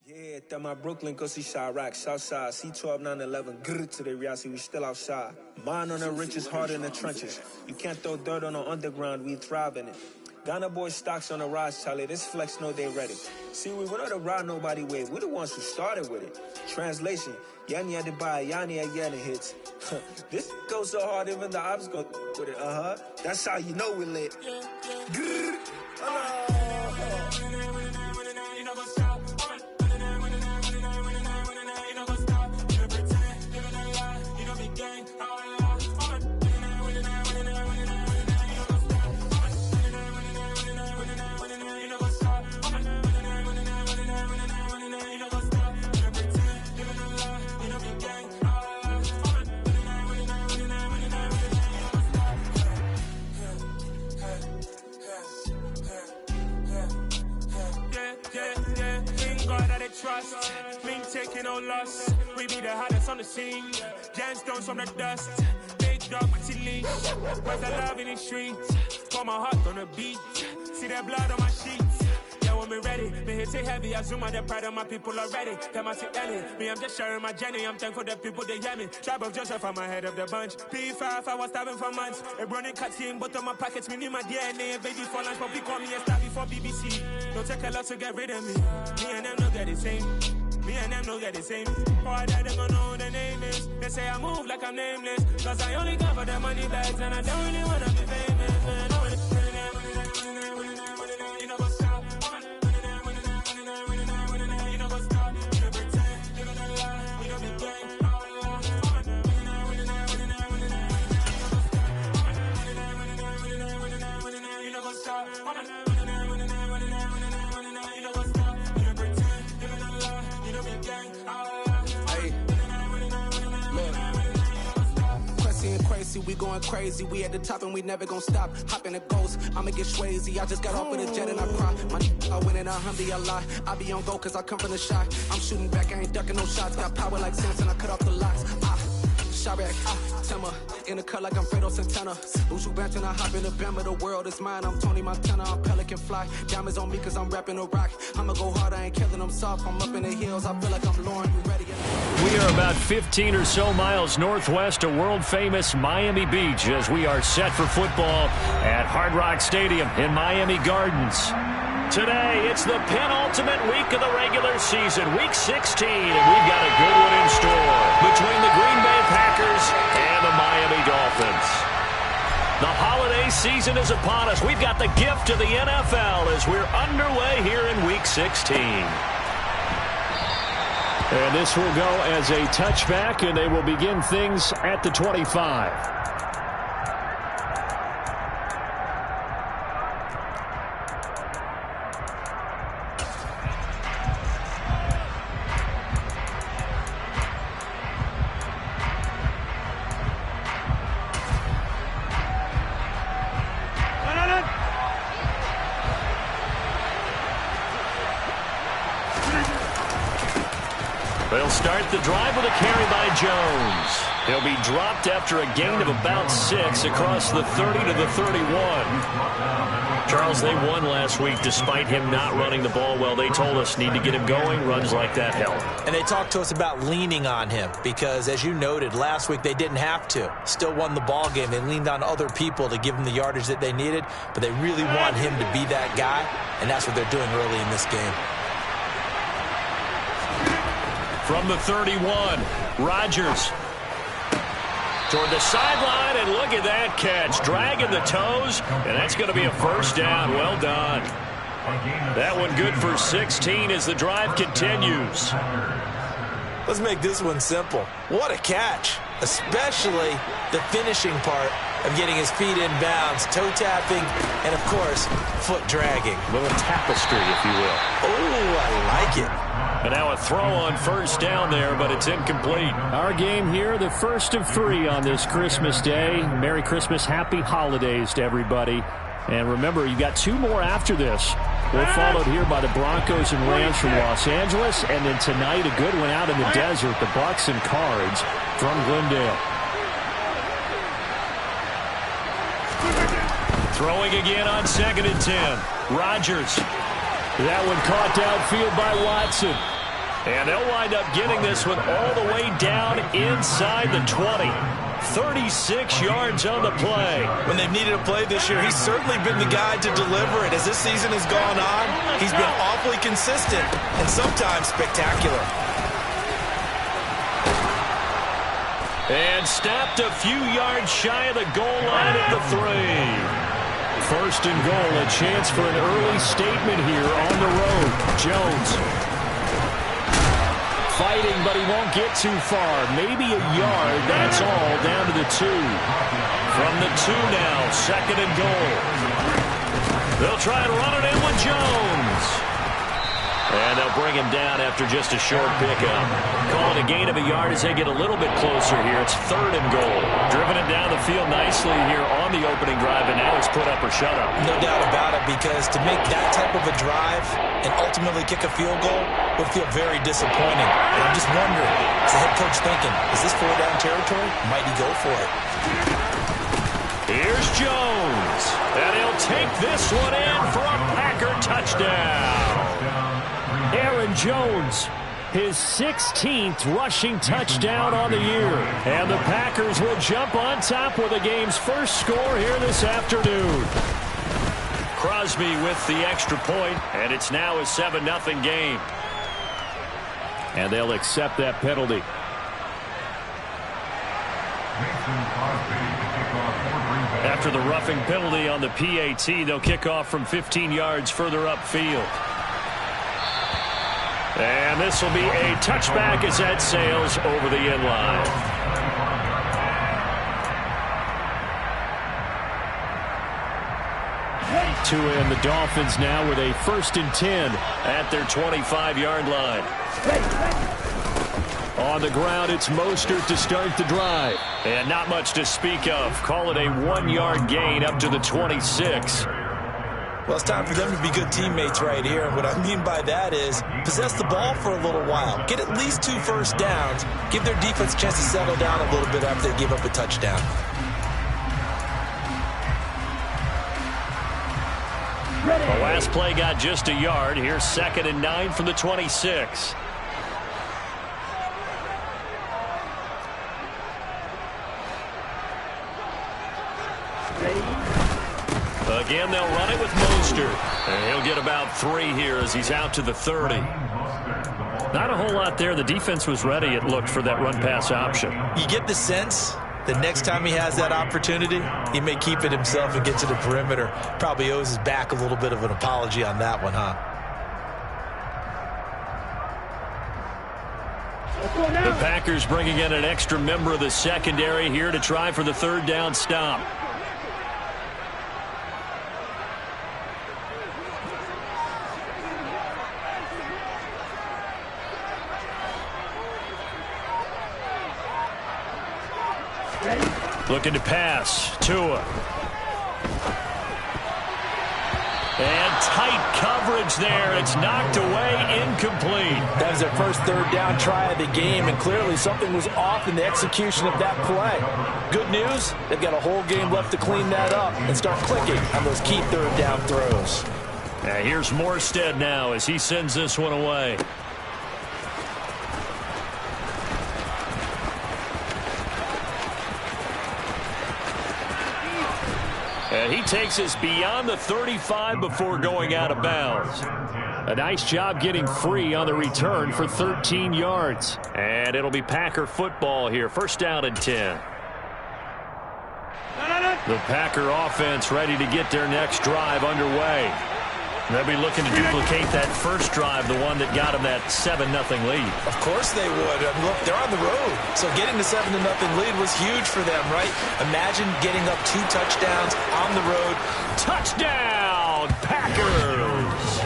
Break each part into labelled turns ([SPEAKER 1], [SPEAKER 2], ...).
[SPEAKER 1] Yeah, that my Brooklyn, go see Chirac, Southside, C12, 911, grrr to the reality, we still outside. Mine on the riches, heart in the trenches. You can't throw dirt on the underground, we thrive in it. Ghana boys stocks on the rise, Charlie, this flex know they ready. See, we went on the ride nobody with, we the ones who started with it. Translation, Yanni had to buy, Yanni had getting hits. This goes so hard, even the ops go with it, That's how you know we lit. Grrr,
[SPEAKER 2] trust, me taking no loss. We be the hottest on the scene. Gemstones from the dust. Big dog, my leash. Where's the love in the streets? Pour my heart on the beat. See that blood on my sheets. Yeah, when me ready, me hit it heavy. I zoom out the pride of my people already. Them I see Ellie. Me, I'm just sharing my journey. I'm thankful that people they hear me. Tribe of Joseph, I'm ahead of the bunch. P5, I was starving for months. A running cuts in, but on my pockets, me need my DNA. And baby for lunch, but we call me a star before BBC. Don't take a lot to get rid of me. Me and them no get the same. Me and them no get the same. Boy, that they gonna know who the name is. They say I move like I'm nameless. Cause I only come for the money bags. And I don't really wanna be famous, man. You know what's up? You know what's up? You know pretend. You know the lie. We don't be gang. You know what's up?
[SPEAKER 3] Crazy, we going crazy. We at the top and we never gonna stop. Hop in a ghost, I'ma get swayzy. I just got off with a jet and I cry. I win in a Hyundai a lot. I be on go cause I come from the shot. I'm shooting back, I ain't ducking no shots. Got power like Samson, I cut off the locks. Chirac, Tema, in the cut like I'm Fredo Santana. Uju Banton, I hop in the Bama, the world is mine. I'm Tony Montana, I'm Pelican Fly. Diamonds on me cause I'm rapping a rock. I'ma go hard, I ain't killing them soft. I'm up in the hills, I feel like I'm Lauren, you ready?
[SPEAKER 4] We are about 15 or so miles northwest of world-famous Miami Beach as we are set for football at Hard Rock Stadium in Miami Gardens. Today, it's the penultimate week of the regular season, week 16, and we've got a good one in store between the Green Bay Packers and the Miami Dolphins. The holiday season is upon us. We've got the gift of the NFL as we're underway here in week 16. And this will go as a touchback, and they will begin things at the 25. They'll start the drive with a carry by Jones. He'll be dropped after a gain of about 6 across the 30 to the 31. Charles, they won last week despite him not running the ball well. They told us need to get him going. Runs like that help.
[SPEAKER 5] And they talked to us about leaning on him because, as you noted, last week they didn't have to. Still won the ball game. They leaned on other people to give them the yardage that they needed, but they really want him to be that guy, and that's what they're doing early in this game.
[SPEAKER 4] From the 31, Rodgers toward the sideline, and look at that catch. Dragging the toes, and that's going to be a first down. Well done. That one good for 16 as the drive continues.
[SPEAKER 5] Let's make this one simple. What a catch, especially the finishing part of getting his feet in bounds, toe tapping, and, of course, foot dragging.
[SPEAKER 4] A little tapestry, if you will.
[SPEAKER 5] Oh, I like it.
[SPEAKER 4] And now a throw on first down there, but it's incomplete. Our game here, the first of 3 on this Christmas Day. Merry Christmas, happy holidays to everybody. And remember, you got 2 more after this. We're followed here by the Broncos and Rams from Los Angeles. And then tonight, a good one out in the desert, the Bucs and Cards from Glendale. Throwing again on 2nd and 10. Rodgers. That one caught downfield by Watson. And they'll wind up getting this one all the way down inside the 20. 36 yards on the play.
[SPEAKER 5] When they've needed a play this year, he's certainly been the guy to deliver it. As this season has gone on, he's been awfully consistent and sometimes spectacular.
[SPEAKER 4] And stopped a few yards shy of the goal line at the 3. 1st and goal, a chance for an early statement here on the road. Jones fighting, but he won't get too far. Maybe a yard, that's all, down to the 2. From the 2 now, 2nd and goal. They'll try and run it in with Jones. And they'll bring him down after just a short pickup. Calling a gain of a yard as they get a little bit closer here. It's 3rd and goal. Driven it down the field nicely here on the opening drive, and now it's put up or shut up.
[SPEAKER 5] No doubt about it, because to make that type of a drive and ultimately kick a field goal would feel very disappointing. And I'm just wondering, is the head coach thinking, is this 4-down territory? Might he go for it?
[SPEAKER 4] Here's Jones. And he'll take this one in for a Packer touchdown. Aaron Jones, his 16th rushing touchdown on the year. And the Packers will jump on top with the game's first score here this afternoon. Crosby with the extra point, and it's now a 7-0 game. And they'll accept that penalty. After the roughing penalty on the PAT, they'll kick off from 15 yards further upfield. And this will be a touchback as that sails over the end line. To end the Dolphins now with a 1st and 10 at their 25-yard line. On the ground, it's Mostert to start the drive. And not much to speak of. Call it a 1-yard gain up to the 26.
[SPEAKER 5] Well, it's time for them to be good teammates right here. And what I mean by that is possess the ball for a little while. Get at least 2 first downs. Give their defense a chance to settle down a little bit after they give up a touchdown.
[SPEAKER 4] The last play got just a yard. Here's 2nd and 9 from the 26. Again, they'll run it with Mostert. And he'll get about 3 here as he's out to the 30. Not a whole lot there. The defense was ready, it looked, for that run-pass option.
[SPEAKER 5] You get the sense the next time he has that opportunity, he may keep it himself and get to the perimeter. Probably owes his back a little bit of an apology on that one, huh?
[SPEAKER 4] The Packers bringing in an extra member of the secondary here to try for the 3rd down stop. Looking to pass. Tua. And tight coverage there. It's knocked away, incomplete.
[SPEAKER 6] That was their first 3rd down try of the game, and clearly something was off in the execution of that play. Good news, they've got a whole game left to clean that up and start clicking on those key 3rd down throws.
[SPEAKER 4] Now here's Morstead now as he sends this one away. And he takes us beyond the 35 before going out of bounds. A nice job getting free on the return for 13 yards. And it'll be Packer football here. 1st down and 10. The Packer offense ready to get their next drive underway. They'll be looking to duplicate that first drive, the one that got them that 7-0 lead.
[SPEAKER 5] Of course they would. Look, they're on the road. So getting the 7-0 lead was huge for them, right? Imagine getting up 2 touchdowns on the road.
[SPEAKER 4] Touchdown, Packers!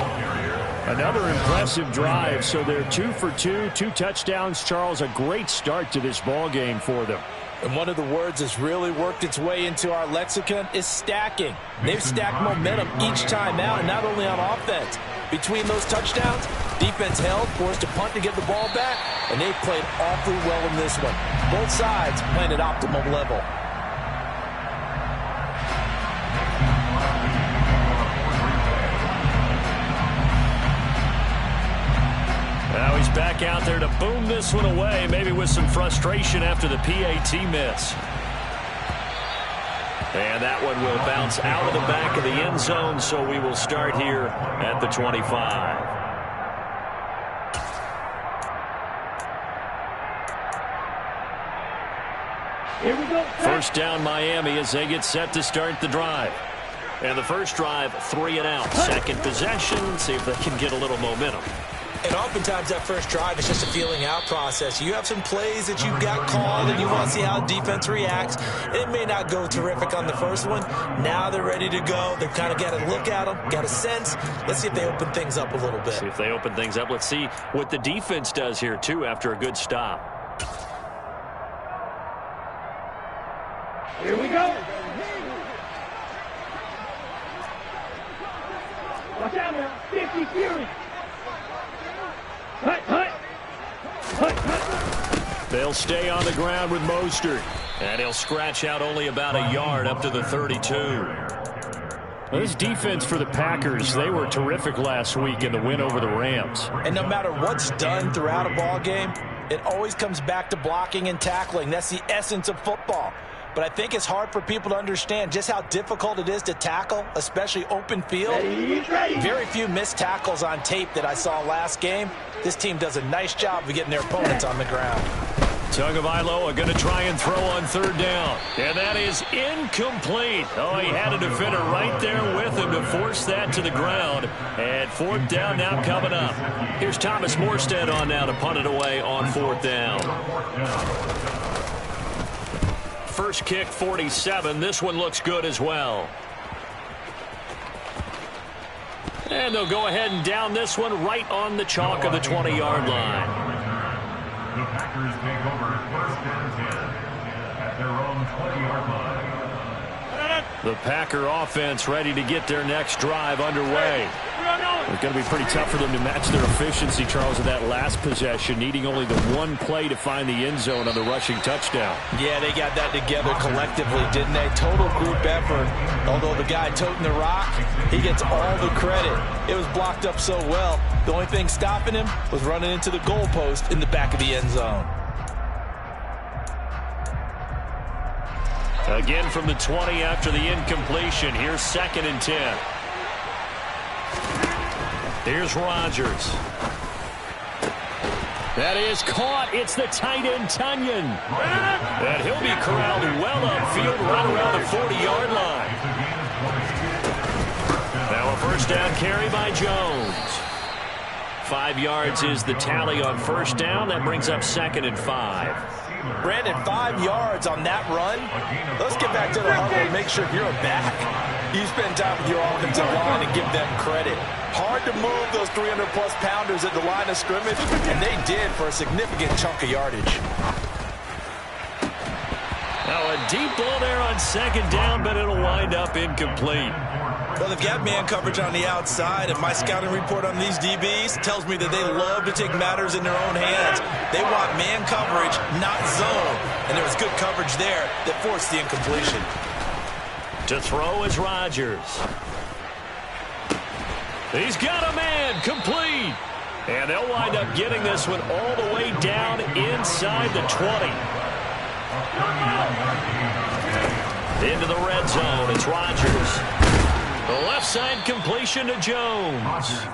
[SPEAKER 4] Another impressive drive. So they're 2 for 2, 2 touchdowns. Charles, a great start to this ball game for them.
[SPEAKER 6] And one of the words that's really worked its way into our lexicon is stacking. They've stacked momentum each time out, and not only on offense. Between those touchdowns, defense held, forced a punt to get the ball back, and they've played awfully well in this one. Both sides playing at optimum level.
[SPEAKER 4] Now he's back out there to boom this one away, maybe with some frustration after the PAT miss. And that one will bounce out of the back of the end zone, so we will start here at the 25.
[SPEAKER 7] Here we go.
[SPEAKER 4] First down Miami as they get set to start the drive. And the first drive, 3 and out. Second possession, see if they can get a little momentum.
[SPEAKER 5] And oftentimes that first drive is just a feeling out process. You have some plays that you've got called and you want to see how the defense reacts. It may not go terrific on the first one. Now they're ready to go. They've kind of got to look at them, got a sense. Let's see if they open things up a little bit.
[SPEAKER 4] See if they open things up. Let's see what the defense does here, too, after a good stop.
[SPEAKER 7] Here we go. Watch out now. 50 Fury.
[SPEAKER 4] They'll stay on the ground with Mostert. And he'll scratch out only about a yard up to the 32. Well, this defense for the Packers, they were terrific last week in the win over the Rams.
[SPEAKER 5] And no matter what's done throughout a ball game, it always comes back to blocking and tackling. That's the essence of football. But I think it's hard for people to understand just how difficult it is to tackle, especially open field. Very few missed tackles on tape that I saw last game. This team does a nice job of getting their opponents on the ground.
[SPEAKER 4] Tagovailoa going to try and throw on third down. And that is incomplete. Oh, he had a defender right there with him to force that to the ground. And fourth down now coming up. Here's Thomas Morstead on now to punt it away on fourth down. First kick, 47. This one looks good as well. And they'll go ahead and down this one right on the chalk of the 20-yard line.
[SPEAKER 8] The Packers take over first and 10 at their own 20-yard line.
[SPEAKER 4] The Packer offense ready to get their next drive underway. It's going to be pretty tough for them to match their efficiency, Charles, in that last possession, needing only the one play to find the end zone on the rushing touchdown.
[SPEAKER 5] Yeah, they got that together collectively, didn't they? Total group effort. Although the guy toting the rock, he gets all the credit. It was blocked up so well. The only thing stopping him was running into the goalpost in the back of the end zone.
[SPEAKER 4] Again from the 20 after the incompletion. Here's second and 10. Here's Rodgers. That is caught. It's the tight end, Tunyon. And he'll be corralled well upfield right around the 40-yard line. Now a first down carry by Jones. 5 yards is the tally on first down. That brings up second and 5.
[SPEAKER 5] Brandon, 5 yards on that run. Let's get back to the huddle and make sure you're back. You spend time with your offensive line and give them credit. Hard to move those 300-plus pounders at the line of scrimmage, and they did for a significant chunk of yardage.
[SPEAKER 4] Now a deep ball there on second down, but it'll wind up incomplete.
[SPEAKER 5] Well, they've got man coverage on the outside, and my scouting report on these DBs tells me that they love to take matters in their own hands. They want man coverage, not zone, and there was good coverage there that forced the incompletion.
[SPEAKER 4] To throw is Rodgers. He's got a man, complete. And they'll wind up getting this one all the way down inside the 20. Into the red zone, it's Rodgers. The left side completion to Jones.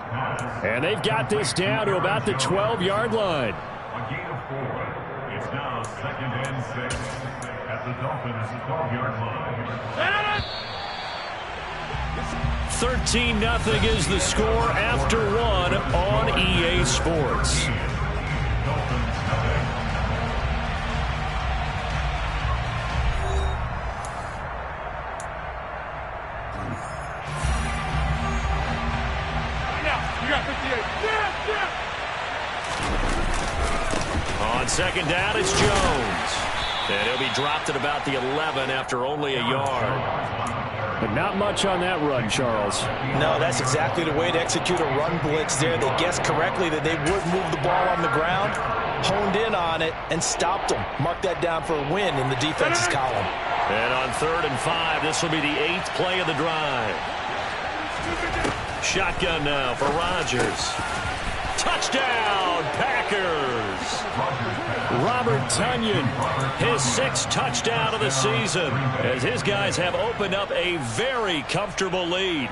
[SPEAKER 4] And they've got this down to about the 12-yard line.
[SPEAKER 8] A gain of 4. It's now second and 6 at the Dolphins' 12-yard line.
[SPEAKER 4] 13-0 is the score after one on EA Sports. On second down, it's Jones. And he'll be dropped at about the 11 after only a yard.
[SPEAKER 6] But not much on that run, Charles.
[SPEAKER 5] No, that's exactly the way to execute a run blitz there. They guessed correctly that they would move the ball on the ground, honed in on it, and stopped them. Mark that down for a win in the defense's column.
[SPEAKER 4] And on 3rd and 5, this will be the 8th play of the drive. Shotgun now for Rodgers. Touchdown! Touchdown, Packers! Robert Tonyan, his 6th touchdown of the season, as his guys have opened up a very comfortable lead.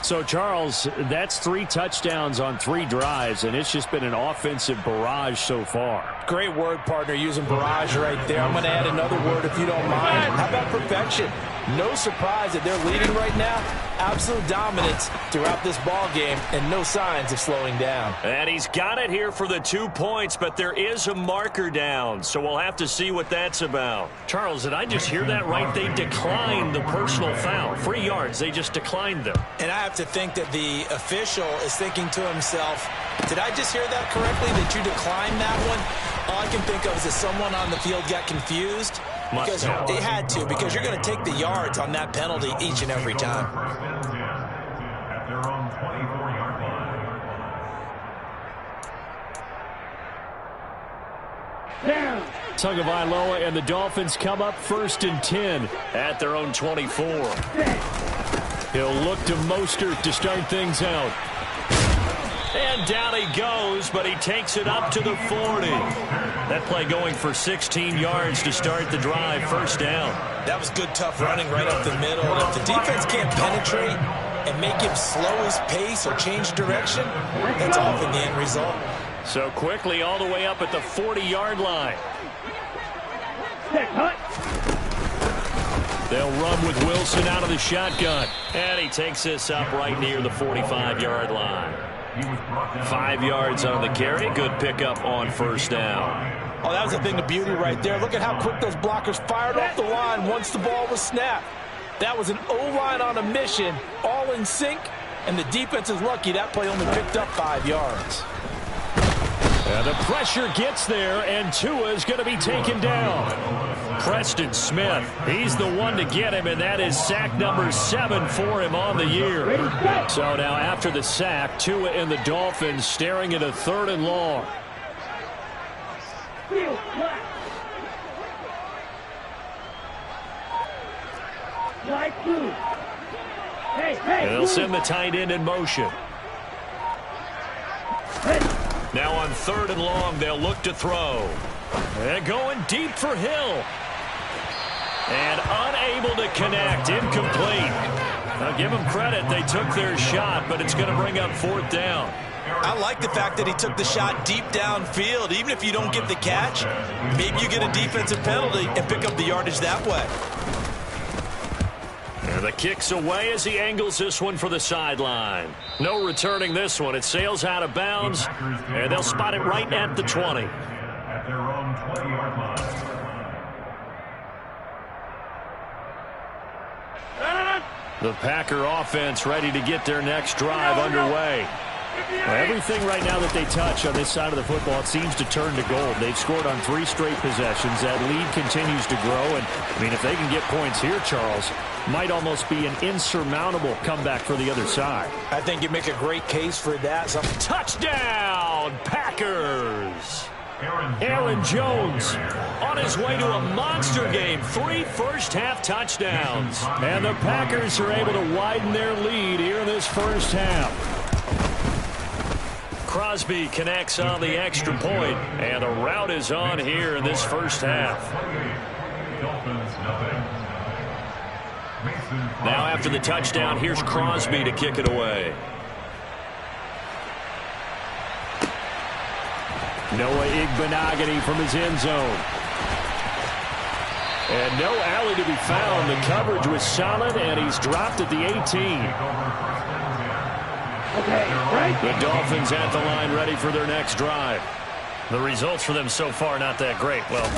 [SPEAKER 4] So, Charles, that's 3 touchdowns on 3 drives, and it's just been an offensive barrage so far.
[SPEAKER 6] Great word, partner, using barrage right there. I'm going to add another word if you don't mind. How about perfection? No surprise that they're leading right now. Absolute dominance throughout this ball game and no signs of slowing down.
[SPEAKER 4] And he's got it here for the 2 points, but there is a marker down, so we'll have to see what that's about. Charles, did I just hear that right? They declined the personal foul. 3 yards, they just declined them.
[SPEAKER 5] And I have to think that the official is thinking to himself, did I just hear that correctly, that you declined that one? All I can think of is that someone on the field got confused. Because they had to, because you're going to take the yards on that penalty each and every time.
[SPEAKER 8] At their own 24-yard line.
[SPEAKER 4] Tagovailoa and the Dolphins come up 1st and 10 at their own 24. He'll look to Mostert to start things out. And down he goes, but he takes it up to the 40. That play going for 16 yards to start the drive, 1st down.
[SPEAKER 5] That was good, tough running right up the middle. And if the defense can't penetrate and make him slow his pace or change direction, that's often the end result.
[SPEAKER 4] So quickly all the way up at the 40-yard line. They'll run with Wilson out of the shotgun. And he takes this up right near the 45-yard line. 5 yards on the carry. Good pickup on 1st down.
[SPEAKER 6] Oh, that was a thing of beauty right there. Look at how quick those blockers fired off the line once the ball was snapped. That was an O-line on a mission, all in sync, and the defense is lucky that play only picked up 5 yards.
[SPEAKER 4] And the pressure gets there, and Tua is going to be taken down. Preston Smith, he's the one to get him, and that is sack number 7 for him on the year. So now after the sack, Tua and the Dolphins staring at a 3rd and long. They'll send the tight end in motion. Now on 3rd and long, they'll look to throw. They're going deep for Hill. And unable to connect, incomplete. Now give them credit, they took their shot, but it's going to bring up 4th down.
[SPEAKER 5] I like the fact that he took the shot deep downfield. Even if you don't get the catch, maybe you get a defensive penalty and pick up the yardage that way.
[SPEAKER 4] And the kick's away as he angles this one for the sideline. No returning this one. It sails out of bounds, and they'll spot it right at the 20.
[SPEAKER 8] At their own 20-yard line.
[SPEAKER 4] The Packer offense ready to get their next drive underway. Well, everything right now that they touch on this side of the football, it seems to turn to gold. They've scored on 3 straight possessions. That lead continues to grow. And, I mean, if they can get points here, Charles, might almost be an insurmountable comeback for the other side.
[SPEAKER 6] I think you make a great case for that.
[SPEAKER 4] Touchdown, Packers! Aaron Jones on his way to a monster game. 3 first-half touchdowns. And the Packers are able to widen their lead here in this first half. Crosby connects on the extra point, and the route is on here in this first half. Now after the touchdown, here's Crosby to kick it away. Noah Igbenogany from his end zone. And no alley to be found. The coverage was solid, and he's dropped at the 18. The Dolphins at the line ready for their next drive. The results for them so far not that great. Well,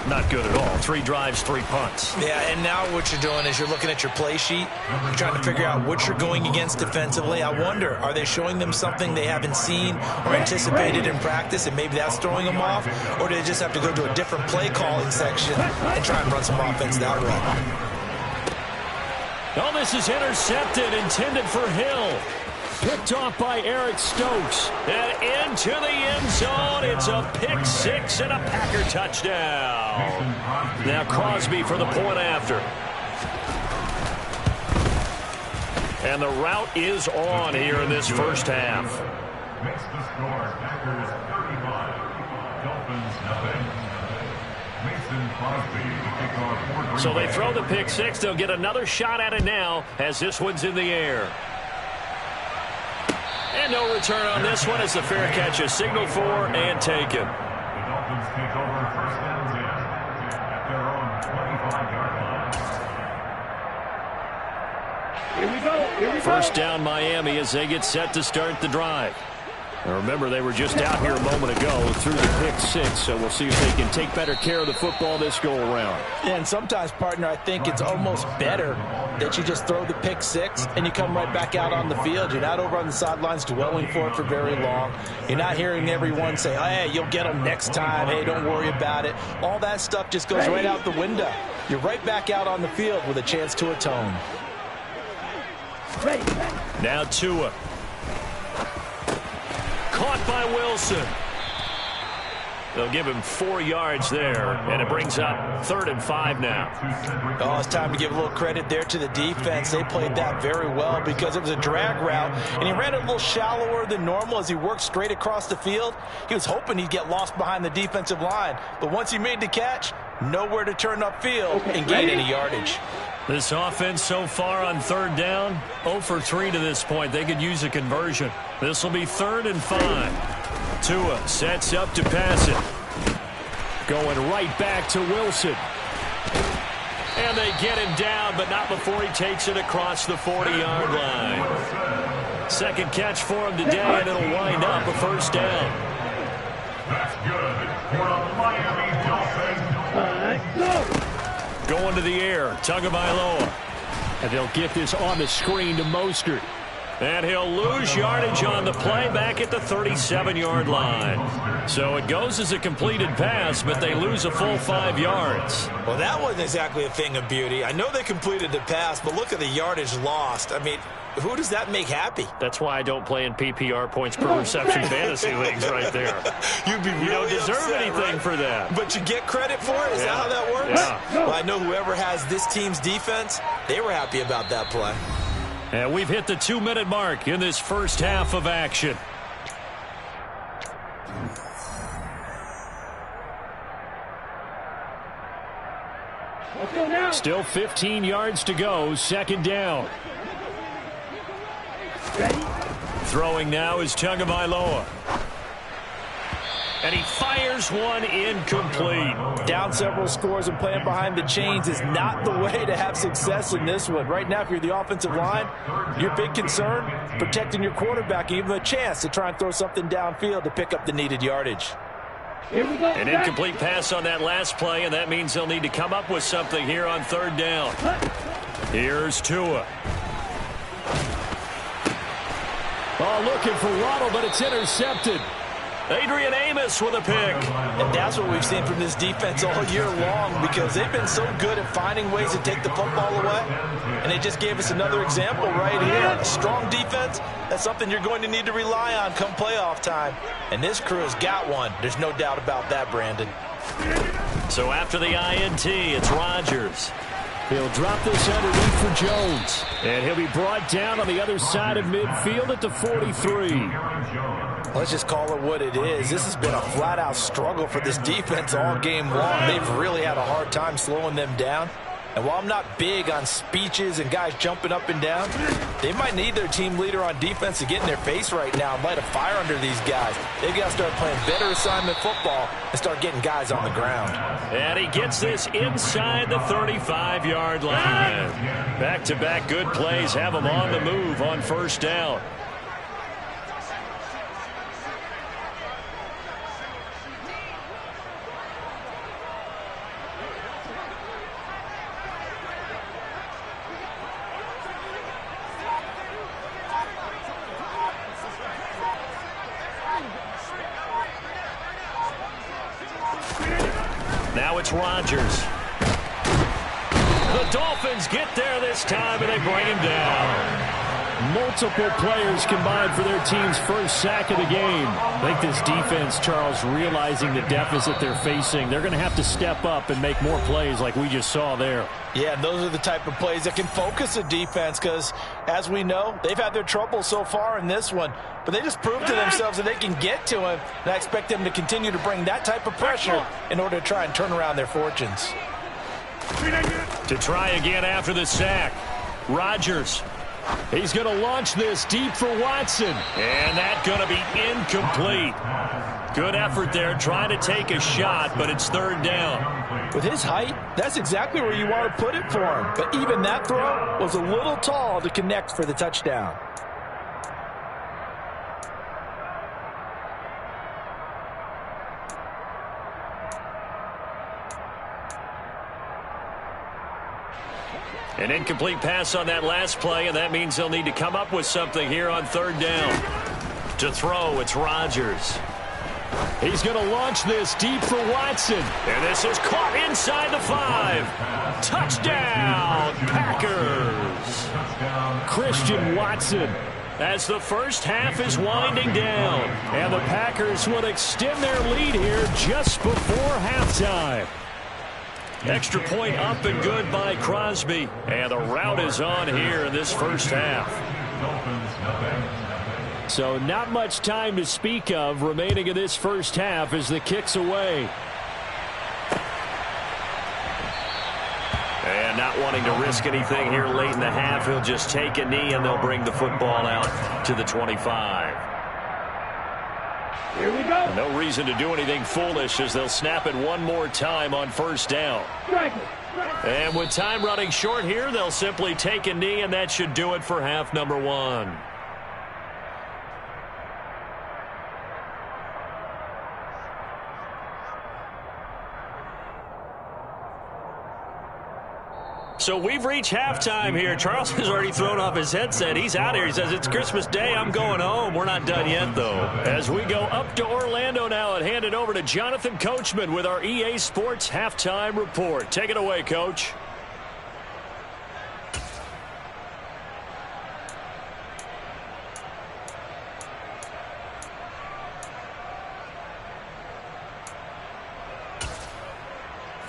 [SPEAKER 4] not good at all. 3 drives, 3 punts.
[SPEAKER 5] Yeah, and now what you're doing is you're looking at your play sheet. You're trying to figure out what you're going against defensively. I wonder, are they showing them something they haven't seen or anticipated in practice, and maybe that's throwing them off? Or do they just have to go to a different play calling section and try and run some offense that way?
[SPEAKER 4] Oh, this is intercepted, intended for Hill. Picked off by Eric Stokes. And into the end zone. It's a pick 6 and a Packer touchdown. Now Crosby for the point after. And the route is on here in this first half.
[SPEAKER 8] Makes the score Packers 35, Dolphins nothing. Mason Crosby to kick off.
[SPEAKER 4] So they throw the pick six. They'll get another shot at it now as this one's in the air. And no return on this one as the fair catch is signaled for and taken.
[SPEAKER 8] The Dolphins take over first and 10 at their own 25-yard line.
[SPEAKER 7] Here we go.
[SPEAKER 4] First down Miami as they get set to start the drive. Now remember, they were just out here a moment ago through the pick six, so we'll see if they can take better care of the football this go around.
[SPEAKER 6] And sometimes, partner, I think it's almost better that you just throw the pick six and you come right back out on the field. You're not over on the sidelines dwelling for it for very long. You're not hearing everyone say, hey, you'll get them next time. Hey, don't worry about it. All that stuff just goes right out the window. You're right back out on the field with a chance to atone.
[SPEAKER 4] Now Tua. Caught by Wilson. They'll give him 4 yards there, and it brings up 3rd and 5 now.
[SPEAKER 6] Oh, it's time to give a little credit there to the defense. They played that very well because it was a drag route, and he ran it a little shallower than normal as he worked straight across the field. He was hoping he'd get lost behind the defensive line, but once he made the catch, nowhere to turn upfield and gain any yardage.
[SPEAKER 4] This offense so far on 3rd down, 0 for 3 to this point. They could use a conversion. This will be 3rd and 5. Tua sets up to pass it. Going right back to Wilson. And they get him down, but not before he takes it across the 40-yard line. Second catch for him today, and it'll wind up a first down.
[SPEAKER 8] That's good for the Miami Dolphins.
[SPEAKER 4] Going to the air, Tagovailoa. And they'll get this on the screen to Mostert. And he'll lose yardage on the play back at the 37-yard line. So it goes as a completed pass, but they lose a full 5 yards.
[SPEAKER 5] Well, that wasn't exactly a thing of beauty. I know they completed the pass, but look at the yardage lost. I mean, who does that make happy?
[SPEAKER 4] That's why I don't play in PPR points per reception fantasy leagues right there.
[SPEAKER 5] You'd be really
[SPEAKER 4] You don't deserve
[SPEAKER 5] upset,
[SPEAKER 4] anything
[SPEAKER 5] right?
[SPEAKER 4] for that.
[SPEAKER 5] But you get credit for it? Is that how that works?
[SPEAKER 4] Yeah.
[SPEAKER 5] Well, I know whoever has this team's defense, they were happy about that play.
[SPEAKER 4] And we've hit the 2-minute mark in this first half of action.
[SPEAKER 7] Let's go now.
[SPEAKER 4] Still 15 yards to go, 2nd down.
[SPEAKER 7] Ready?
[SPEAKER 4] Throwing now is Tagovailoa. And he fires one incomplete.
[SPEAKER 6] Down several scores and playing behind the chains is not the way to have success in this one. Right now, if you're the offensive line, your big concern, protecting your quarterback, give him a chance to try and throw something downfield to pick up the needed yardage.
[SPEAKER 7] Here we go.
[SPEAKER 4] An incomplete pass on that last play, and that means they'll need to come up with something here on 3rd down. Here's Tua. Oh, looking for Waddle, but it's intercepted. Adrian Amos with a pick.
[SPEAKER 6] And that's what we've seen from this defense all year long because they've been so good at finding ways to take the football away. And they just gave us another example right here. A strong defense, that's something you're going to need to rely on come playoff time. And this crew's got one. There's no doubt about that, Brandon.
[SPEAKER 4] So after the INT, it's Rodgers. He'll drop this underneath for Jones. And he'll be brought down on the other side of midfield at the 43.
[SPEAKER 6] Let's just call it what it is. This has been a flat-out struggle for this defense all game long. They've really had a hard time slowing them down. And while I'm not big on speeches and guys jumping up and down, they might need their team leader on defense to get in their face right now and light a fire under these guys. They've got to start playing better assignment football and start getting guys on the ground.
[SPEAKER 4] And he gets this inside the 35-yard line. Back-to-back good plays have him on the move on 1st down. Now it's Rodgers. The Dolphins get there this time, and they bring him down. Multiple players combined for their team's first sack of the game. I think this defense, Charles, realizing the deficit they're facing, they're going to have to step up and make more plays like we just saw there.
[SPEAKER 6] Yeah, and those are the type of plays that can focus a defense because, as we know, they've had their trouble so far in this one. But they just proved to themselves that they can get to him, and I expect them to continue to bring that type of pressure in order to try and turn around their fortunes.
[SPEAKER 4] To try again after the sack, Rodgers. He's going to launch this deep for Watson, and that's going to be incomplete. Good effort there, trying to take a shot, but it's third down.
[SPEAKER 6] With his height, that's exactly where you want to put it for him. But even that throw was a little tall to connect for the touchdown.
[SPEAKER 4] An incomplete pass on that last play, and that means they'll need to come up with something here on third down. To throw, it's Rodgers. He's going to launch this deep for Watson. And this is caught inside the 5. Touchdown, Packers. Christian Watson as the first half is winding down. And the Packers will extend their lead here just before halftime. Extra point up and good by Crosby. And the route is on here in this first half. So not much time to speak of remaining in this first half as the kick's away. And not wanting to risk anything here late in the half, he'll just take a knee and they'll bring the football out to the 25.
[SPEAKER 7] Here we go.
[SPEAKER 4] No reason to do anything foolish as they'll snap it one more time on first down. And with time running short here, they'll simply take a knee, and that should do it for half number 1. So we've reached halftime here. Charles has already thrown off his headset. He's out here. He says, it's Christmas Day. I'm going home. We're not done yet, though. As we go up to Orlando now and hand it over to Jonathan Coachman with our EA Sports Halftime Report. Take it away, Coach.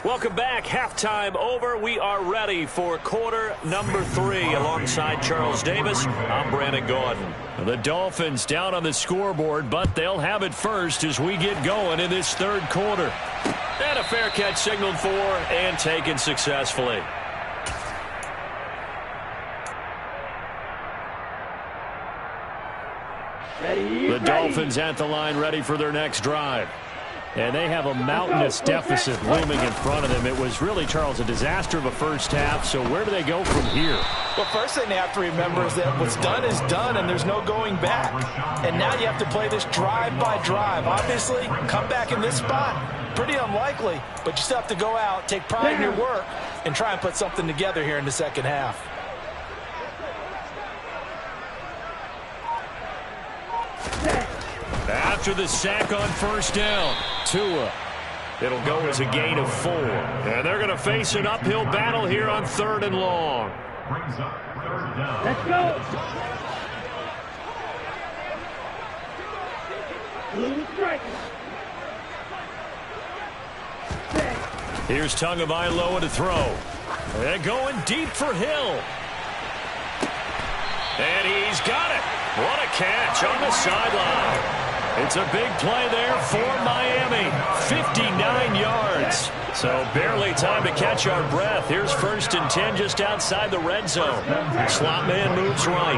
[SPEAKER 4] Welcome back. Halftime over. We are ready for quarter number 3. Alongside Charles Davis, I'm Brandon Gaudin. The Dolphins down on the scoreboard, but they'll have it first as we get going in this third quarter. And a fair catch signaled for and taken successfully. The Dolphins at the line ready for their next drive. And they have a mountainous deficit looming in front of them. It was really, Charles, a disaster of a first half. So where do they go from here?
[SPEAKER 6] Well, first thing they have to remember is that what's done is done, and there's no going back. And now you have to play this drive by drive. Obviously, come back in this spot, pretty unlikely. But you still have to go out, take pride in your work, and try and put something together here in the second half.
[SPEAKER 4] After the sack on first down, Tua. It'll go as a gain of 4. And they're going to face an uphill battle here on third and long.
[SPEAKER 8] Brings up third down.
[SPEAKER 7] Let's go.
[SPEAKER 4] Here's Tagovailoa to throw. And going deep for Hill. And he's got it. What a catch on the sideline. It's a big play there for Miami. 59 yards. So barely time to catch our breath. Here's 1st and 10 just outside the red zone. Slot man moves right.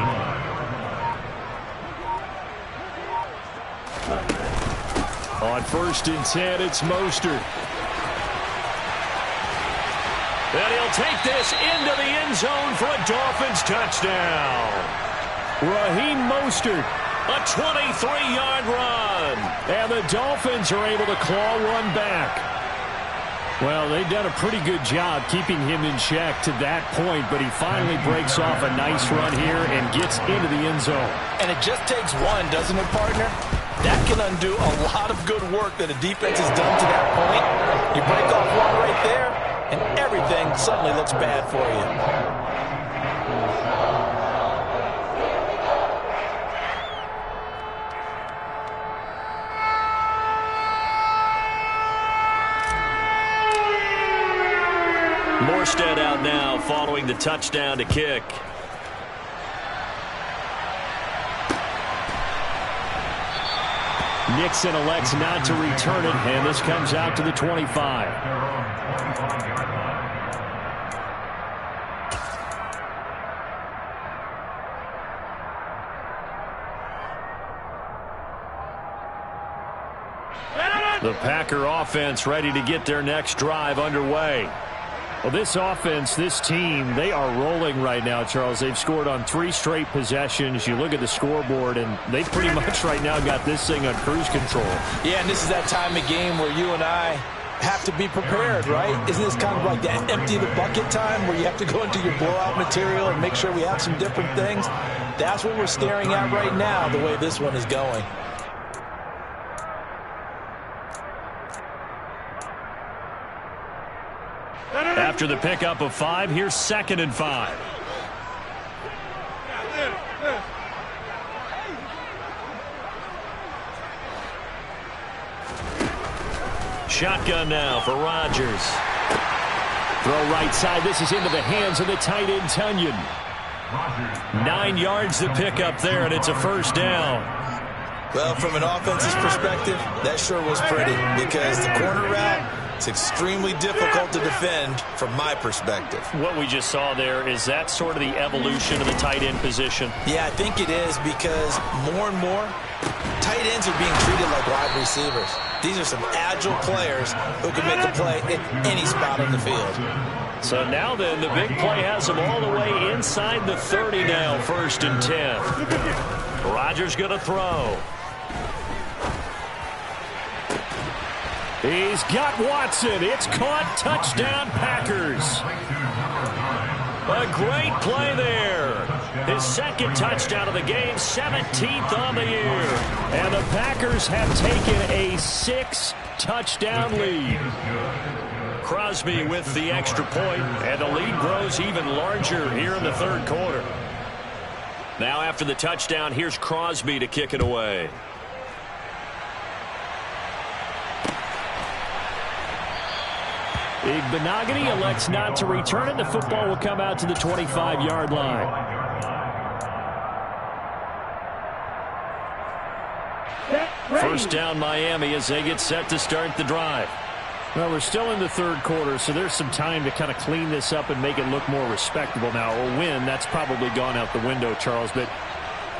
[SPEAKER 4] On 1st and 10, it's Mostert. And he'll take this into the end zone for a Dolphins touchdown. Raheem Mostert, a 23-yard run. And the Dolphins are able to claw one back. Well, they've done a pretty good job keeping him in check to that point, but he finally breaks off a nice run here and gets into the end zone.
[SPEAKER 6] And it just takes one, doesn't it, partner? That can undo a lot of good work that a defense has done to that point. You break off one right there, and everything suddenly looks bad for you.
[SPEAKER 4] Morstead out now following the touchdown to kick. Nixon elects not to return it, and this comes out to the 25. The Packer offense ready to get their next drive underway. Well, this offense, this team, they are rolling right now, Charles. They've scored on 3 straight possessions. You look at the scoreboard, and they pretty much right now got this thing on cruise control.
[SPEAKER 6] Yeah, and this is that time of game where you and I have to be prepared, right? Isn't this kind of like that empty the bucket time where you have to go into your blowout material and make sure we have some different things? That's what we're staring at right now, the way this one is going.
[SPEAKER 4] After the pickup of 5, here's 2nd and 5. Shotgun now for Rodgers. Throw right side. This is into the hands of the tight end, Tunyon. 9 yards to pick up there, and it's a first down.
[SPEAKER 5] Well, from an offense's perspective, that sure was pretty because the corner route, it's extremely difficult to defend from my perspective.
[SPEAKER 4] What we just saw there, is that sort of the evolution of the tight end position?
[SPEAKER 5] Yeah, I think it is because more and more, tight ends are being treated like wide receivers. These are some agile players who can make a play at any spot on the field.
[SPEAKER 4] So now then, the big play has them all the way inside the 30 now, 1st and 10. Rodgers going to throw. He's got Watson. It's caught. Touchdown, Packers. A great play there. His 2nd touchdown of the game, 17th on the year. And the Packers have taken a 6-touchdown lead. Crosby with the extra point, and the lead grows even larger here in the 3rd quarter. Now after the touchdown, here's Crosby to kick it away. Igbenogany elects not to return it. The football will come out to the 25-yard line. First down, Miami, as they get set to start the drive. Well, we're still in the 3rd quarter, so there's some time to kind of clean this up and make it look more respectable now. A win, that's probably gone out the window, Charles, but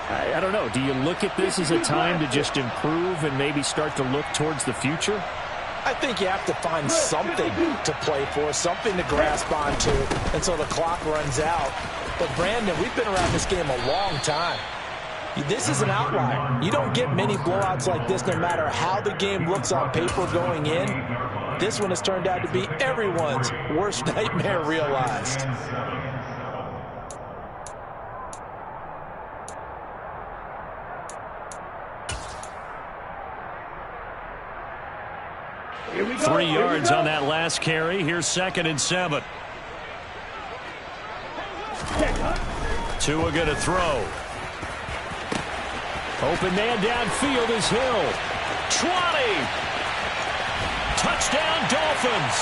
[SPEAKER 4] I don't know. Do you look at this as a time to just improve and maybe start to look towards the future?
[SPEAKER 6] I think you have to find something to play for, something to grasp onto until the clock runs out. But, Brandon, we've been around this game a long time. This is an outlier. You don't get many blowouts like this no matter how the game looks on paper going in. This one has turned out to be everyone's worst nightmare realized.
[SPEAKER 4] Three yards on that last carry. Here's 2nd and 7. Tua going to throw. Open man downfield is Hill. 20. Touchdown Dolphins.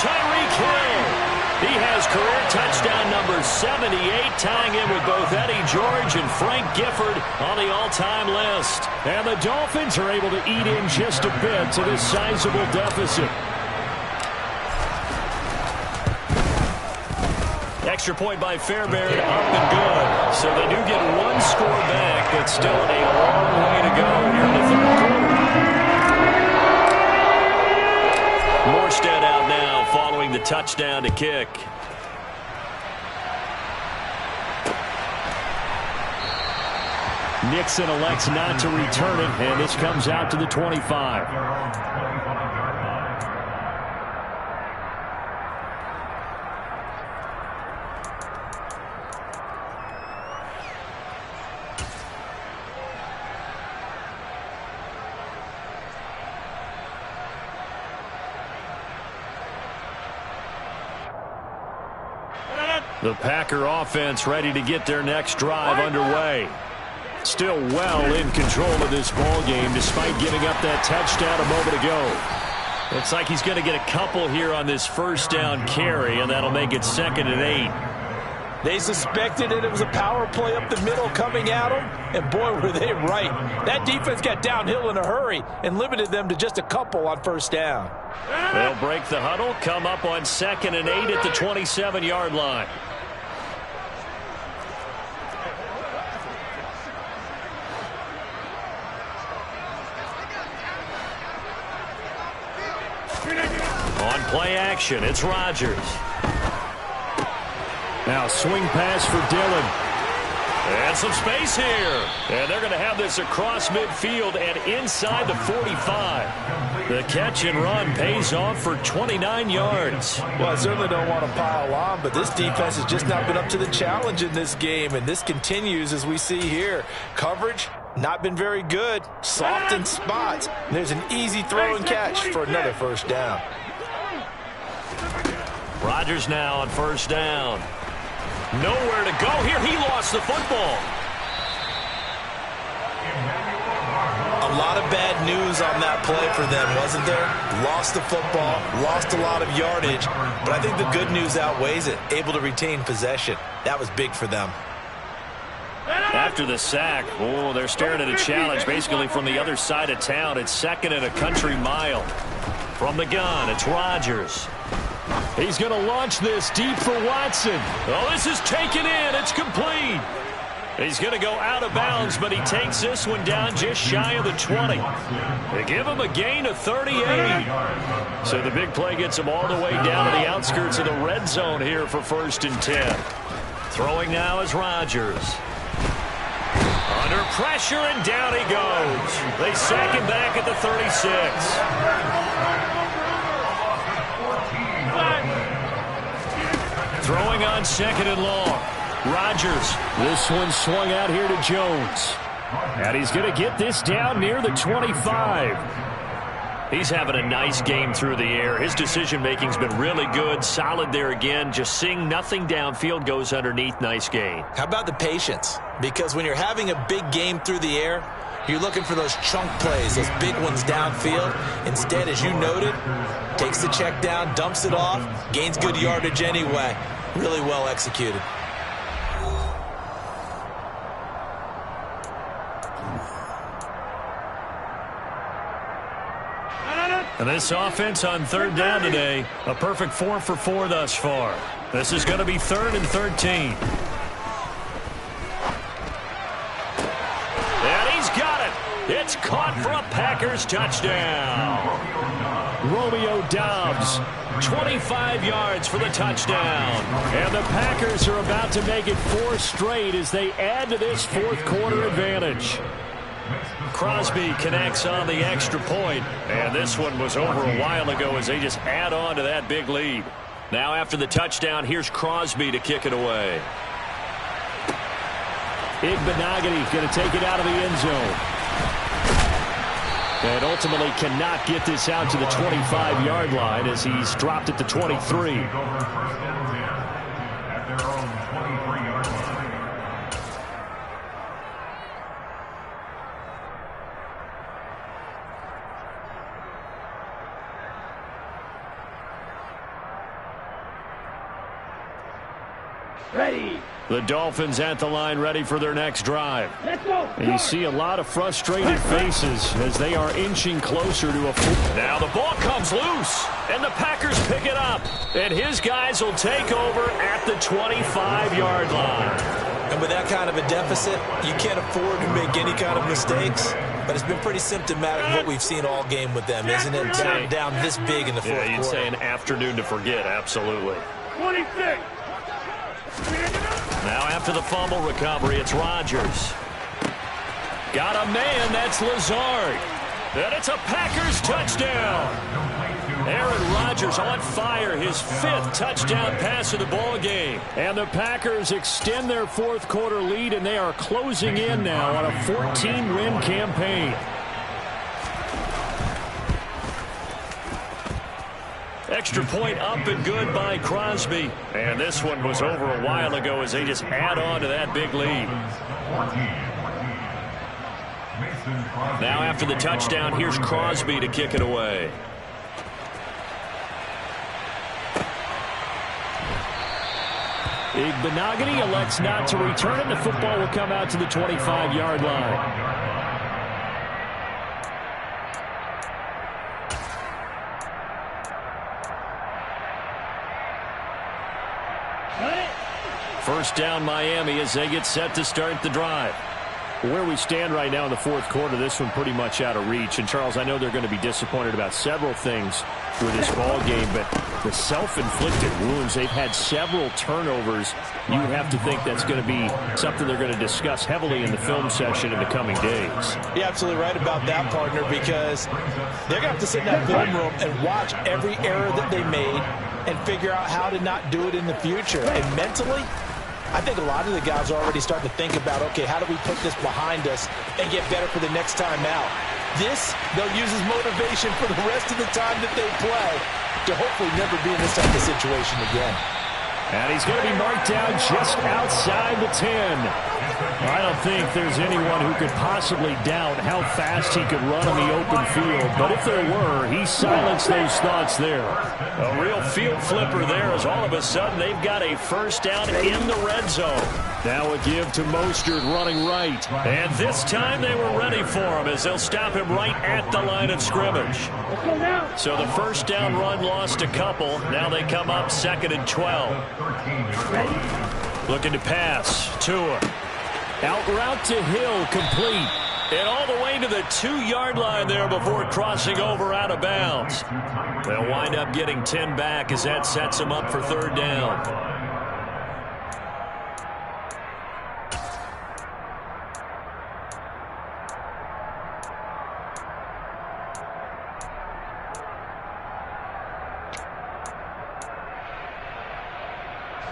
[SPEAKER 4] Tyreek Hill. He has career touchdown number 78, tying in with both Eddie George and Frank Gifford on the all-time list. And the Dolphins are able to eat in just a bit to this sizable deficit. Extra point by Fairbairn, up and good. So they do get one score back, but still a long way to go here in the 3rd quarter. Morstead out now following the touchdown to kick. Nixon elects not to return it, and this comes out to the 25. The Packer offense ready to get their next drive underway. Still well in control of this ball game despite giving up that touchdown a moment ago. Looks like he's going to get a couple here on this first down carry, and that'll make it 2nd and 8.
[SPEAKER 6] They suspected it was a power play up the middle coming at them, and boy, were they right. That defense got downhill in a hurry and limited them to just a couple on first down.
[SPEAKER 4] They'll break the huddle, come up on 2nd and 8 at the 27-yard line. On play action, it's Rodgers. Now swing pass for Dillon. And some space here. And they're going to have this across midfield and inside the 45. The catch and run pays off for 29 yards.
[SPEAKER 6] Well, I certainly don't want to pile on, but this defense has just not been up to the challenge in this game, and this continues as we see here. Coverage, not been very good. Soft in spots. And there's an easy throw and catch for another first down.
[SPEAKER 4] Rodgers now on first down. Nowhere to go here. He lost the football.
[SPEAKER 5] A lot of bad news on that play for them, wasn't there? Lost the football, lost a lot of yardage, but I think the good news outweighs it. Able to retain possession. That was big for them.
[SPEAKER 4] After the sack, oh, they're staring at a challenge basically from the other side of town. It's 2nd and a country mile. From the gun, it's Rodgers. He's going to launch this deep for Watson. Oh, this is taken in. It's complete. He's going to go out of bounds, but he takes this one down just shy of the 20. They give him a gain of 38. So the big play gets him all the way down to the outskirts of the red zone here for 1st and 10. Throwing now is Rodgers. Under pressure, and down he goes. They sack him back at the 36. Throwing on 2nd and long. Rodgers. This one swung out here to Jones. And he's going to get this down near the 25. He's having a nice game through the air. His decision-making's been really good. Solid there again. Just seeing nothing downfield, goes underneath. Nice gain.
[SPEAKER 5] How about the patience? Because when you're having a big game through the air, you're looking for those chunk plays, those big ones downfield. Instead, as you noted, takes the check down, dumps it off, gains good yardage anyway. Really well executed.
[SPEAKER 4] And this offense on 3rd down today, a perfect 4 for 4 thus far. This is going to be 3rd and 13. And he's got it. It's caught for a Packers touchdown. Romeo Doubs, 25 yards for the touchdown. And the Packers are about to make it 4 straight as they add to this 4th quarter advantage. Crosby connects on the extra point, and this one was over a while ago as they just add on to that big lead. Now after the touchdown, here's Crosby to kick it away. Igbenogany going to take it out of the end zone. And ultimately cannot get this out to the 25-yard line as he's dropped at the 23.
[SPEAKER 7] Ready.
[SPEAKER 4] The Dolphins at the line, ready for their next drive.
[SPEAKER 7] Let's go.
[SPEAKER 4] And you see a lot of frustrated faces as they are inching closer to a full. Now the ball comes loose, and the Packers pick it up. And his guys will take over at the 25-yard line.
[SPEAKER 5] And with that kind of a deficit, you can't afford to make any kind of mistakes. But it's been pretty symptomatic of what we've seen all game with them, isn't it? Down this big in the 4th quarter.
[SPEAKER 4] Yeah, you'd say an afternoon to forget, absolutely.
[SPEAKER 7] 26.
[SPEAKER 4] Now after the fumble recovery, it's Rodgers. Got a man, that's Lazard. And it's a Packers touchdown. Aaron Rodgers on fire, his 5th touchdown pass of the ball game. And the Packers extend their 4th quarter lead, and they are closing in now on a 14-win campaign. Extra point up and good by Crosby. And this one was over a while ago as they just add on to that big lead. Now after the touchdown, here's Crosby to kick it away. Igbenogany elects not to return it. The football will come out to the 25-yard line. First down Miami as they get set to start the drive. Where we stand right now in the fourth quarter, this one pretty much out of reach. And, Charles, I know they're going to be disappointed about several things with this ball game, but the self-inflicted wounds, they've had several turnovers. You have to think that's going to be something they're going to discuss heavily in the film session in the coming days.
[SPEAKER 6] You're absolutely right about that, partner, because they're going to have to sit in that film room and watch every error that they made and figure out how to not do it in the future. And mentally, I think a lot of the guys are already starting to think about, okay, how do we put this behind us and get better for the next time out? This, they'll use as motivation for the rest of the time that they play to hopefully never be in this type of situation again.
[SPEAKER 4] And he's going to be marked down just outside the 10. I don't think there's anyone who could possibly doubt how fast he could run on the open field. But if there were, he silenced those thoughts there. A real field flipper there as all of a sudden they've got a first down in the red zone. Now a give to Mostert running right. And this time they were ready for him as they'll stop him right at the line of scrimmage. So the first down run lost a couple. Now they come up 2nd and 12. Looking to pass. Tua. Out route to Hill, complete. And all the way to the 2-yard line there before crossing over out of bounds. They'll wind up getting 10 back as that sets them up for 3rd down.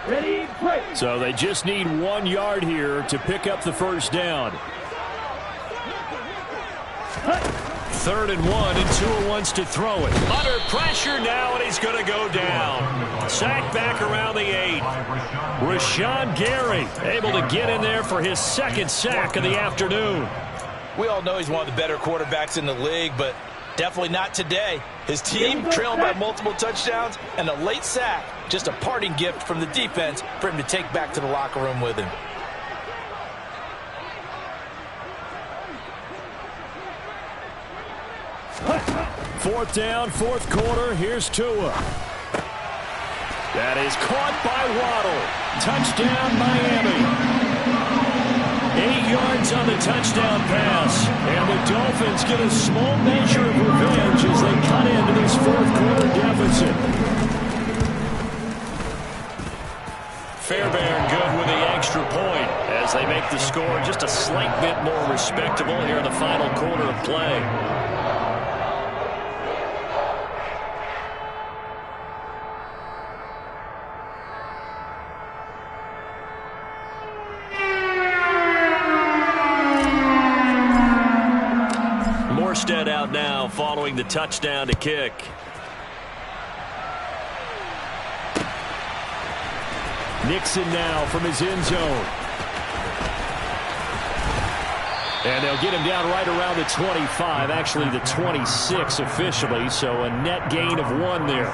[SPEAKER 7] Ready, play.
[SPEAKER 4] So they just need 1 yard here to pick up the first down. 3rd and 1, and Tua wants to throw it. Under pressure now, and he's going to go down. Sack back around the 8. Rashawn Gary able to get in there for his 2nd sack of the afternoon.
[SPEAKER 6] We all know he's one of the better quarterbacks in the league, but definitely not today. His team trailed by multiple touchdowns and a late sack. Just a parting gift from the defense for him to take back to the locker room with him.
[SPEAKER 4] Fourth down, 4th quarter. Here's Tua. That is caught by Waddle. Touchdown, Miami. 8 yards on the touchdown pass. And the Dolphins get a small measure of revenge as they cut into this 4th quarter deficit. Fairbairn good with the extra point as they make the score just a slight bit more respectable here in the final quarter of play. Morstead out now following the touchdown to kick. Nixon now from his end zone. And they'll get him down right around the 25, actually the 26 officially, so a net gain of 1 there.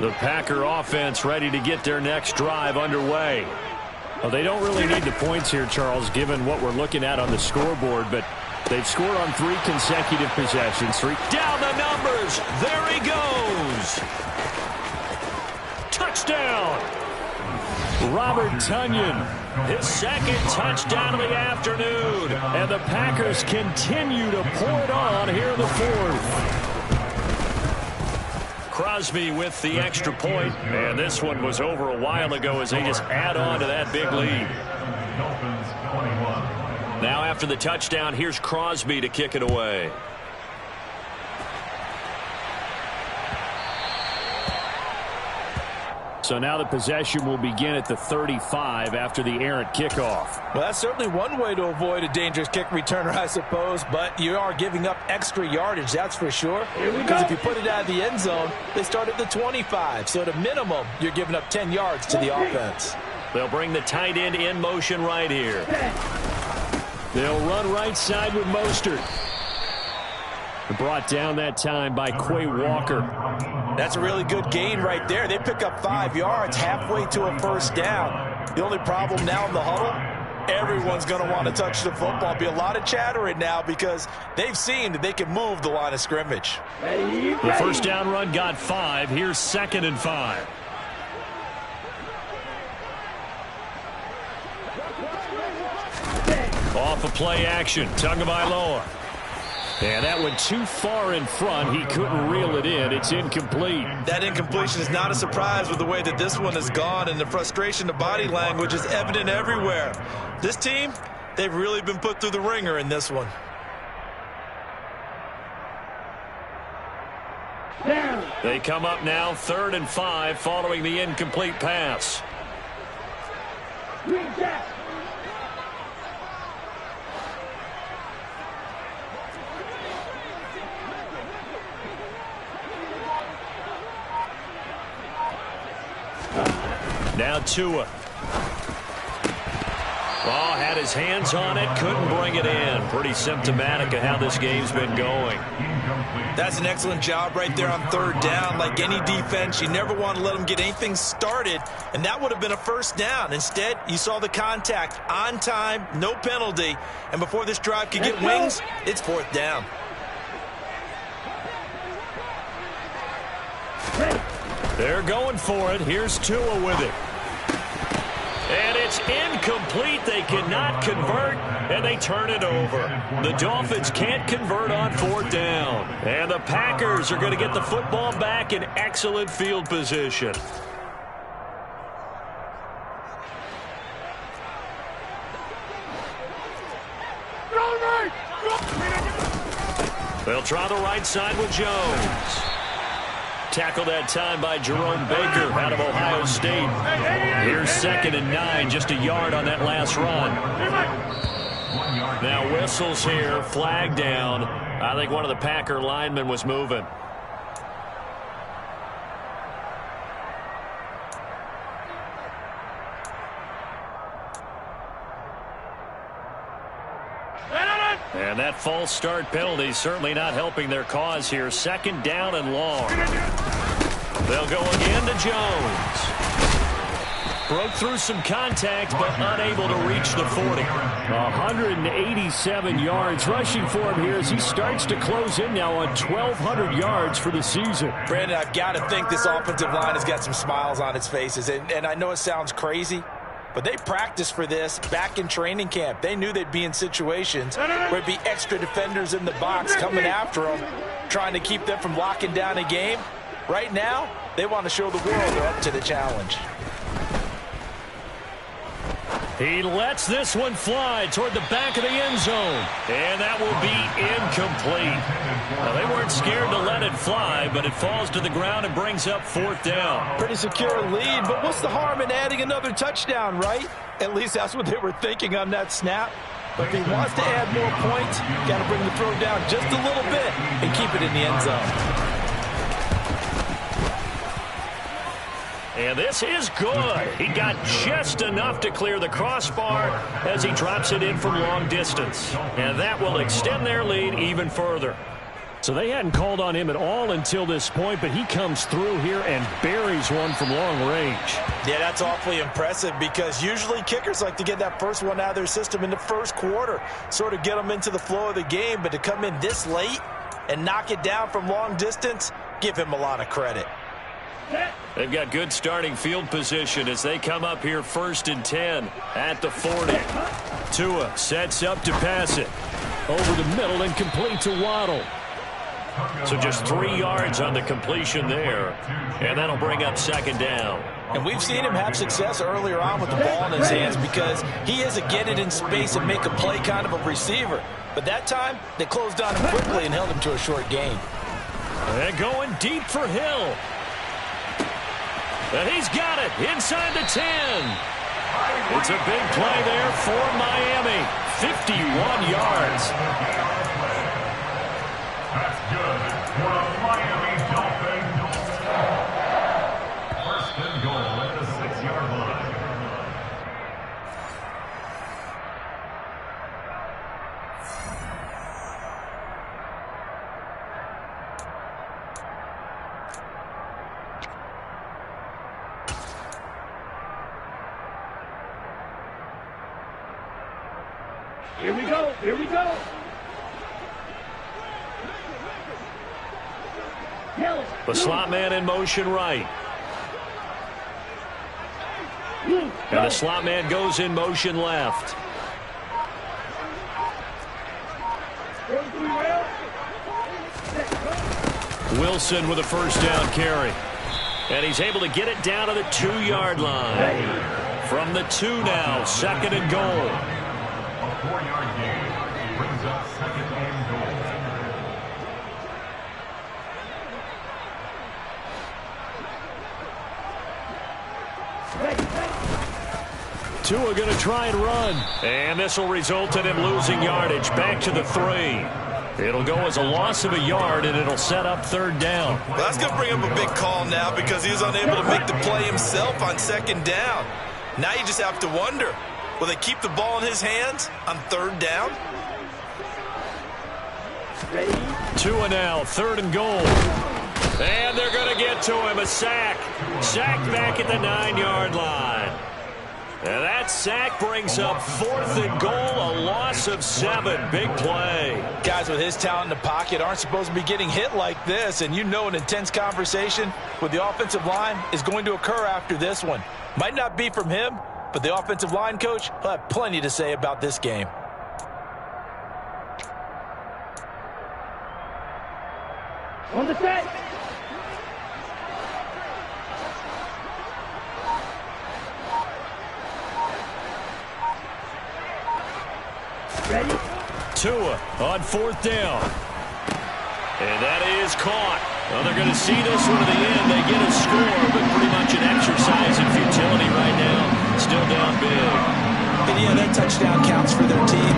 [SPEAKER 4] The Packer offense ready to get their next drive underway. Well, they don't really need the points here, Charles, given what we're looking at on the scoreboard, but they've scored on 3 consecutive possessions. Down the numbers. There he goes. Touchdown. Robert Tonyan, his 2nd touchdown of the afternoon. And the Packers continue to pour it on here in the 4th. Crosby with the extra point, and this one was over a while ago as they just add on to that big lead. Now after the touchdown, here's Crosby to kick it away. So now the possession will begin at the 35 after the errant kickoff.
[SPEAKER 6] Well, that's certainly one way to avoid a dangerous kick returner, I suppose, but you are giving up extra yardage, that's for sure. Because if you put it out of the end zone, they start at the 25. So at a minimum, you're giving up 10 yards to the offense.
[SPEAKER 4] They'll bring the tight end in motion right here. They'll run right side with Mostert. Brought down that time by Quay Walker.
[SPEAKER 6] That's a really good gain right there. They pick up 5 yards halfway to a first down. The only problem now in the huddle, everyone's going to want to touch the football. Be a lot of chattering now because they've seen that they can move the line of scrimmage.
[SPEAKER 4] The first down run got 5. Here's 2nd and 5. Off of play action. Tagovailoa. And that went too far in front. He couldn't reel it in. It's incomplete.
[SPEAKER 6] That incompletion is not a surprise with the way that this one has gone, and the frustration of body language is evident everywhere. This team, they've really been put through the ringer in this one.
[SPEAKER 4] They come up now 3rd and 5 following the incomplete pass. Now Tua. Oh, had his hands on it, couldn't bring it in. Pretty symptomatic of how this game's been going.
[SPEAKER 6] That's an excellent job right there on 3rd down. Like any defense, you never want to let them get anything started, and that would have been a first down. Instead, you saw the contact on time, no penalty, and before this drive could get wings, it's 4th down.
[SPEAKER 4] They're going for it. Here's Tua with it. And it's incomplete. They cannot convert, and they turn it over. The Dolphins can't convert on 4th down. And the Packers are going to get the football back in excellent field position. They'll try the right side with Jones. Tackled that time by Jerome Baker out of Ohio State. Here's 2nd and 9, just a yard on that last run. Now whistles here, flag down. I think one of the Packer linemen was moving. And that false start penalty certainly not helping their cause here. 2nd down and long. They'll go again to Jones. Broke through some contact, but unable to reach the 40. 187 yards rushing for him here as he starts to close in now on 1,200 yards for the season.
[SPEAKER 6] Brandon, I've got to think this offensive line has got some smiles on its faces. And I know it sounds crazy, but they practiced for this back in training camp. They knew they'd be in situations where it'd be extra defenders in the box coming after them, trying to keep them from locking down a game. Right now, they want to show the world they're up to the challenge.
[SPEAKER 4] He lets this one fly toward the back of the end zone. And that will be incomplete. Now, they weren't scared to let it fly, but it falls to the ground and brings up 4th down.
[SPEAKER 6] Pretty secure lead, but what's the harm in adding another touchdown, right? At least that's what they were thinking on that snap. But if he wants to add more points, got to bring the throw down just a little bit and keep it in the end zone.
[SPEAKER 4] And this is good. He got just enough to clear the crossbar as he drops it in from long distance. And that will extend their lead even further. So they hadn't called on him at all until this point, but he comes through here and buries one from long range.
[SPEAKER 6] Yeah, that's awfully impressive because usually kickers like to get that first one out of their system in the first quarter, sort of get them into the flow of the game. But to come in this late and knock it down from long distance, give him a lot of credit.
[SPEAKER 4] They've got good starting field position as they come up here 1st and 10 at the 40. Tua sets up to pass it. Over the middle and complete to Waddle. So just 3 yards on the completion there. And that'll bring up 2nd down.
[SPEAKER 6] And we've seen him have success earlier on with the ball in his hands because he is a get it in space and make a play kind of a receiver. But that time, they closed on him quickly and held him to a short gain.
[SPEAKER 4] And going deep for Hill. And he's got it inside the 10. It's a big play there for Miami. 51 yards.
[SPEAKER 8] That's good for the Miami Dolphins. 1st and goal at the 6-yard line.
[SPEAKER 7] Here we go. Here we go.
[SPEAKER 4] The slot man in motion right. And the slot man goes in motion left. Wilson with a first down carry. And he's able to get it down to the 2-yard line. From the 2 now, 2nd and goal.
[SPEAKER 8] A 4-yard gain brings up 2nd and goal.
[SPEAKER 4] Tua going to try and run. And this will result in him losing yardage back to the 3. It'll go as a loss of a yard, and it'll set up 3rd down.
[SPEAKER 9] Well, that's going to bring up a big call now because he was unable to make the play himself on 2nd down. Now you just have to wonder, will they keep the ball in his hands on 3rd down?
[SPEAKER 4] Tua now, 3rd and goal. And they're going to get to him, a sack. Sacked back at the 9-yard line. And that sack brings up 4th and goal, a loss of 7. Big play.
[SPEAKER 6] Guys with his talent in the pocket aren't supposed to be getting hit like this, and you know an intense conversation with the offensive line is going to occur after this one. Might not be from him, but the offensive line coach will have plenty to say about this game.
[SPEAKER 7] On the set. Ready?
[SPEAKER 4] Tua on 4th down. And that is caught. Well, they're going to see this one to the end. They get a score, but pretty much an exercise in futility right now. Still down big.
[SPEAKER 6] And yeah, that touchdown counts for their team,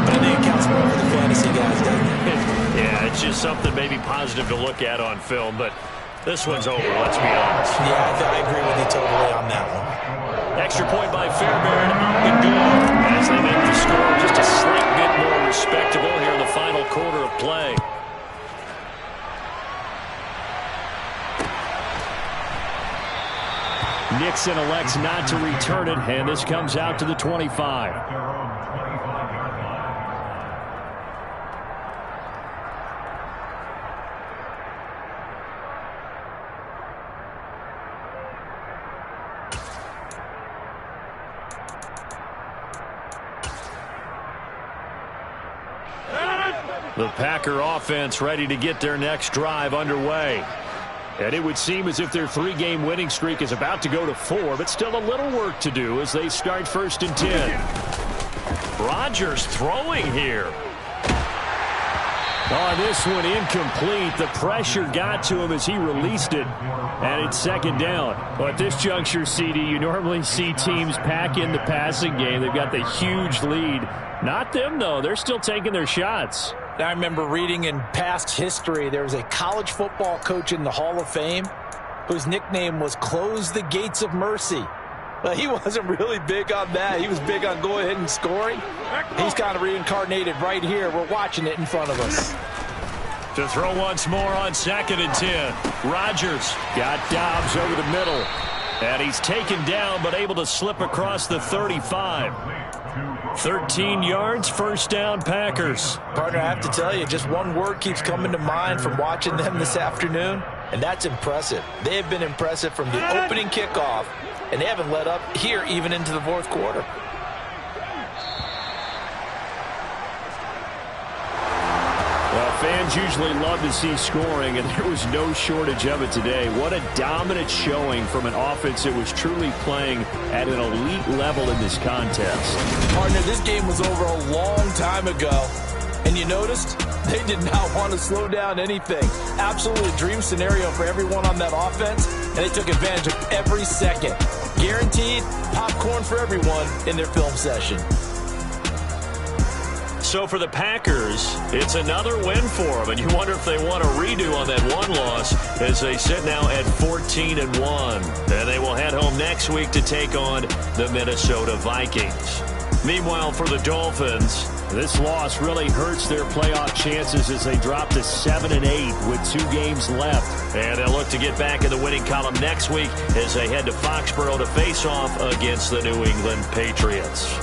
[SPEAKER 6] but I think it counts more for the fantasy guys, doesn't it?
[SPEAKER 4] Yeah, it's just something maybe positive to look at on film, but this one's over, let's be honest.
[SPEAKER 6] Yeah, I agree with you totally on that one.
[SPEAKER 4] Extra point by Fairbairn, up and good. As they make the score just a slight bit more respectable here in the final quarter of play. Nixon elects not to return it, and this comes out to the 25. The Packer offense ready to get their next drive underway. And it would seem as if their 3-game winning streak is about to go to 4, but still a little work to do as they start 1st and 10. Rodgers throwing here. Oh, this one incomplete. The pressure got to him as he released it, and it's 2nd down. Well, at this juncture, CD, you normally see teams pack in the passing game. They've got the huge lead. Not them, though. They're still taking their shots.
[SPEAKER 6] I remember reading in past history there was a college football coach in the Hall of Fame whose nickname was Close the Gates of Mercy. But he wasn't really big on that. He was big on going ahead and scoring. He's kind of reincarnated right here. We're watching it in front of us.
[SPEAKER 4] To throw once more on 2nd and 10. Rodgers got Dobbs over the middle. And he's taken down but able to slip across the 35. 13 yards, 1st down, Packers.
[SPEAKER 6] Partner, I have to tell you, just one word keeps coming to mind from watching them this afternoon, and that's impressive. They have been impressive from the opening kickoff, and they haven't let up here even into the 4th quarter.
[SPEAKER 4] Well, fans usually love to see scoring, and there was no shortage of it today. What a dominant showing from an offense that was truly playing at an elite level in this contest.
[SPEAKER 6] Partner, this game was over a long time ago, and you noticed they did not want to slow down anything. Absolutely a dream scenario for everyone on that offense, and they took advantage of every second. Guaranteed popcorn for everyone in their film session.
[SPEAKER 4] So for the Packers, it's another win for them, and you wonder if they want a redo on that one loss as they sit now at 14-1. And they will head home next week to take on the Minnesota Vikings. Meanwhile, for the Dolphins, this loss really hurts their playoff chances as they drop to 7-8 with 2 games left. And they'll look to get back in the winning column next week as they head to Foxborough to face off against the New England Patriots.